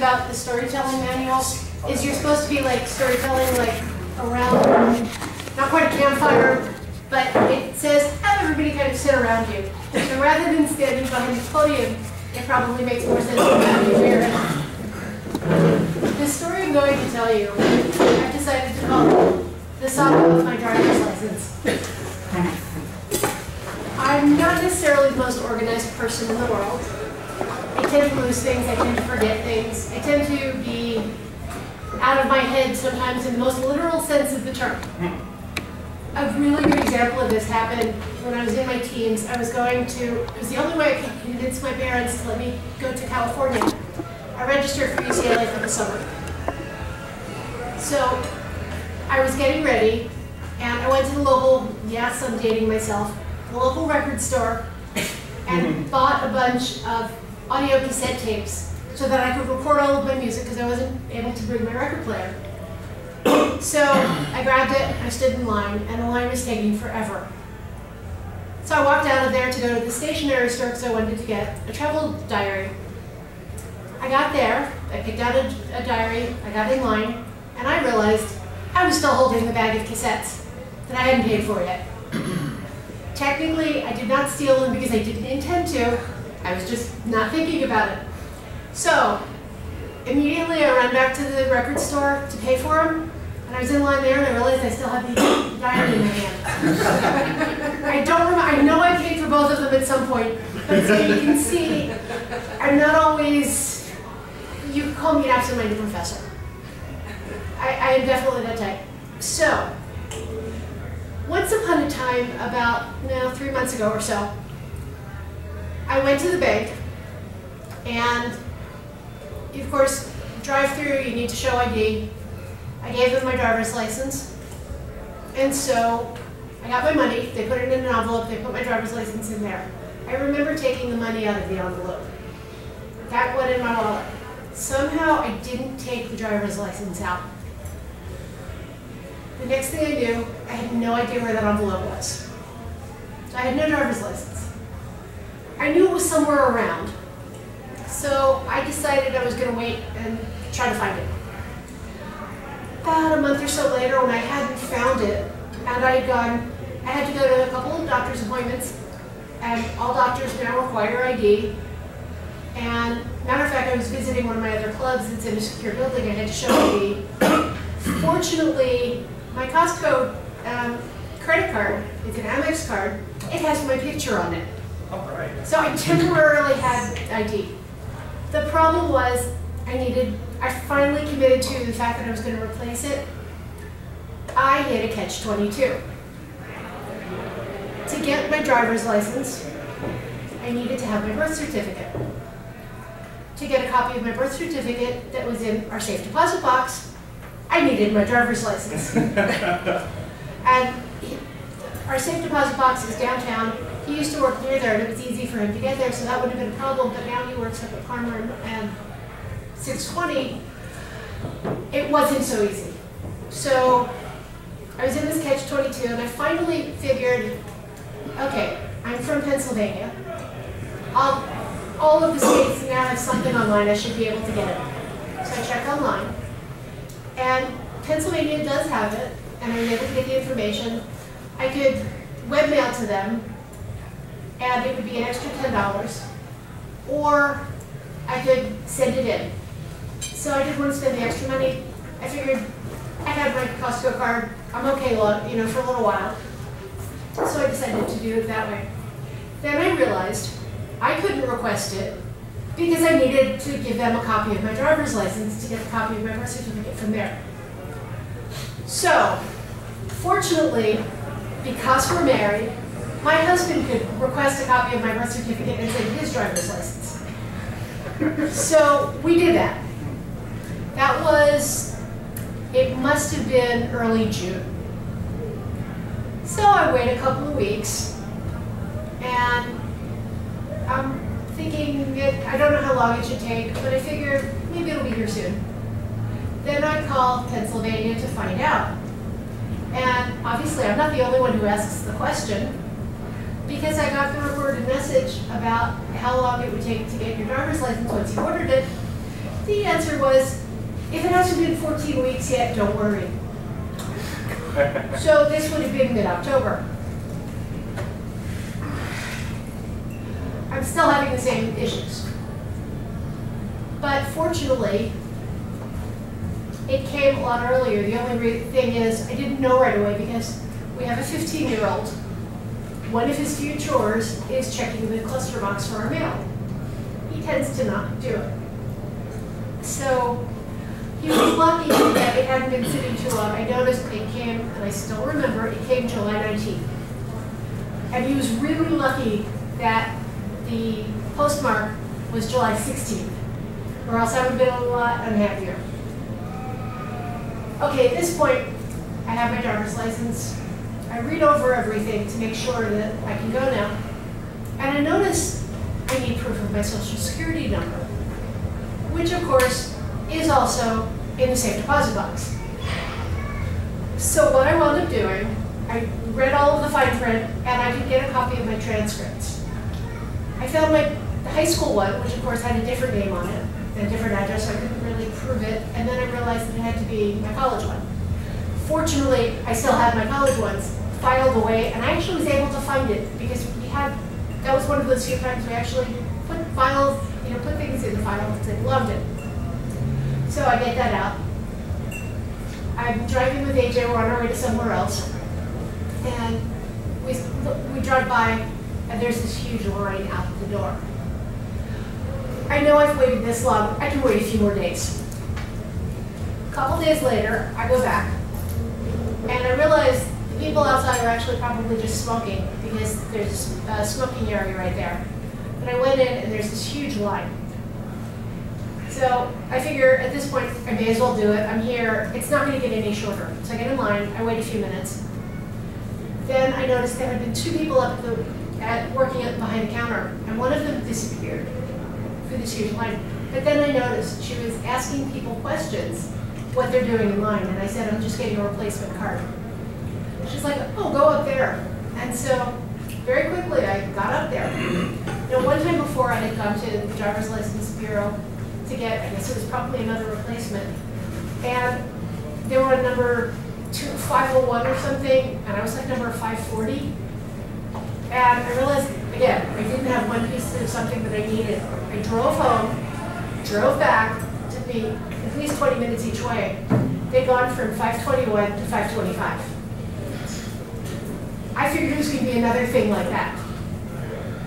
about the storytelling manual is you're supposed to be like storytelling like around, not quite a campfire, but it says have everybody kind of sit around you. So rather than standing behind the podium, it probably makes more sense to have you here. The story I'm going to tell you, I've decided to call the saga of my driver's license. I'm not necessarily the most organized person in the world. I tend to lose things, I tend to forget things. I tend to be out of my head sometimes in the most literal sense of the term. A really good example of this happened when I was in my teens. I was going to, it was the only way I could convince my parents to let me go to California. I registered for UCLA for the summer. So I was getting ready, and I went to the local, yes, I'm dating myself, the local record store, and bought a bunch of audio cassette tapes so that I could record all of my music because I wasn't able to bring my record player. So I grabbed it, I stood in line, and the line was taking forever. So I walked out of there to go to the stationery store because I wanted to get a travel diary. I got there, I picked out a diary, I got in line, and I realized I was still holding the bag of cassettes that I hadn't paid for yet. Technically, I did not steal them because I didn't intend to. I was just not thinking about it. So immediately I ran back to the record store to pay for them, and I was in line there and I realized I still had the diary in my hand. I don't remember, I know I paid for both of them at some point, but so you can see, I'm not always, you call me an absent-minded professor. I am definitely that type. So, once upon a time, about 3 months ago or so, I went to the bank, and of course, drive-through, you need to show ID. I gave them my driver's license, and so I got my money. They put it in an envelope. They put my driver's license in there. I remember taking the money out of the envelope. That went in my wallet. Somehow, I didn't take the driver's license out. The next thing I knew, I had no idea where that envelope was. So I had no driver's license. I knew it was somewhere around. So I decided I was going to wait and try to find it. About a month or so later, when I hadn't found it, and I had to go to a couple of doctor's appointments, and all doctors now require ID. And matter of fact, I was visiting one of my other clubs that's in a secure building. I had to show ID. Fortunately, my Costco credit card, it's an Amex card, it has my picture on it. All right. So I temporarily had ID. The problem was I finally committed to the fact that I was going to replace it. I hit a catch-22. To get my driver's license, I needed to have my birth certificate. To get a copy of my birth certificate that was in our safe deposit box, I needed my driver's license. And our safe deposit box is downtown. He used to work near there, and it was easy for him to get there, so that wouldn't have been a problem, but now he works up at Parmer and 620. It wasn't so easy. So I was in this catch-22, and I finally figured, okay, I'm from Pennsylvania. All of the states now have something online. I should be able to get it. So I checked online. And Pennsylvania does have it, and I was able to get the information. I could webmail to them, and it would be an extra $10, or I could send it in. So I didn't want to spend the extra money. I figured I had my Costco card. I'm okay, for a little while. So I decided to do it that way. Then I realized I couldn't request it because I needed to give them a copy of my driver's license to get a copy of my birth certificate from there. So, fortunately, because we're married, my husband could request a copy of my birth certificate and send his driver's license. So we did that. That was, it must have been early June. So I wait a couple of weeks, and I'm thinking that I don't know how long it should take, but I figure maybe it'll be here soon. Then I call Pennsylvania to find out. And obviously I'm not the only one who asks the question, because I got the recorded message about how long it would take to get your driver's license once you ordered it. The answer was, if it hasn't been 14 weeks yet, don't worry. So this would have been mid-October. I'm still having the same issues. But fortunately, it came a lot earlier. The only thing is, I didn't know right away because we have a 15-year-old. One of his few chores is checking the cluster box for our mail. He tends to not do it. So he was lucky that it hadn't been sitting too long. I noticed it came, and I still remember, it came July 19th. And he was really lucky that the postmark was July 16th, or else I would have been a lot unhappier. Okay, at this point, I have my driver's license. I read over everything to make sure that I can go now. And I notice I need proof of my social security number, which of course is also in the safe deposit box. So what I wound up doing, I read all of the fine print and I could get a copy of my transcripts. I found the high school one, which of course had a different name on it, and a different address, so I couldn't really prove it, and then I realized that it had to be my college one. Fortunately, I still had my college ones filed away, and I actually was able to find it because that was one of those few times we actually put files, put things in the file because I loved it. So I get that out. I'm driving with AJ, we're on our way to somewhere else, and we drive by, and there's this huge line out the door. I know I've waited this long, I can wait a few more days. A couple days later, I go back, and I realize the people outside are actually probably just smoking because there's a smoking area right there. But I went in and there's this huge line. So I figure at this point I may as well do it. I'm here, it's not going to get any shorter. So I get in line, I wait a few minutes. Then I noticed there had been two people working behind the counter, and one of them disappeared through this huge line. But then I noticed she was asking people questions, what they're doing in line, and I said, I'm just getting a replacement card. She's like, oh, go up there. And so very quickly I got up there. One time before I had gone to the driver's license bureau to get, I guess it was probably another replacement, and they were at number 501 or something, and I was like number 540. And I realized, again, I didn't have one piece of something that I needed. I drove home, drove back, it took me at least 20 minutes each way. They'd gone from 521 to 525. I figured it was going to be another thing like that.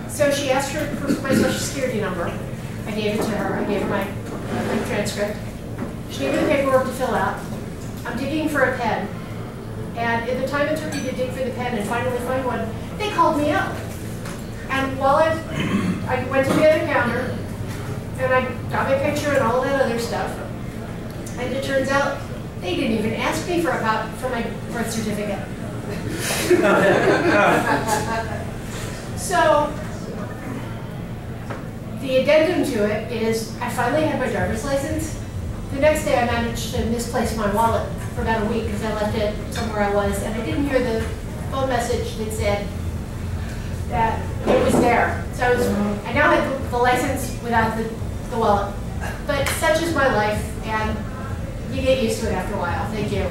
So she asked for proof of my social security number. I gave it to her. I gave her my transcript. She gave me the paperwork to fill out. I'm digging for a pen. And in the time it took me to dig for the pen and finally find one, they called me up. And while I went to the other counter, and I got my picture and all that other stuff, and it turns out they didn't even ask me for my birth certificate. So the addendum to it is I finally had my driver's license. The next day I managed to misplace my wallet for about a week because I left it somewhere I was, and I didn't hear the phone message that said that it was there. So I now had the license without the wallet. But such is my life, and you get used to it after a while. Thank you.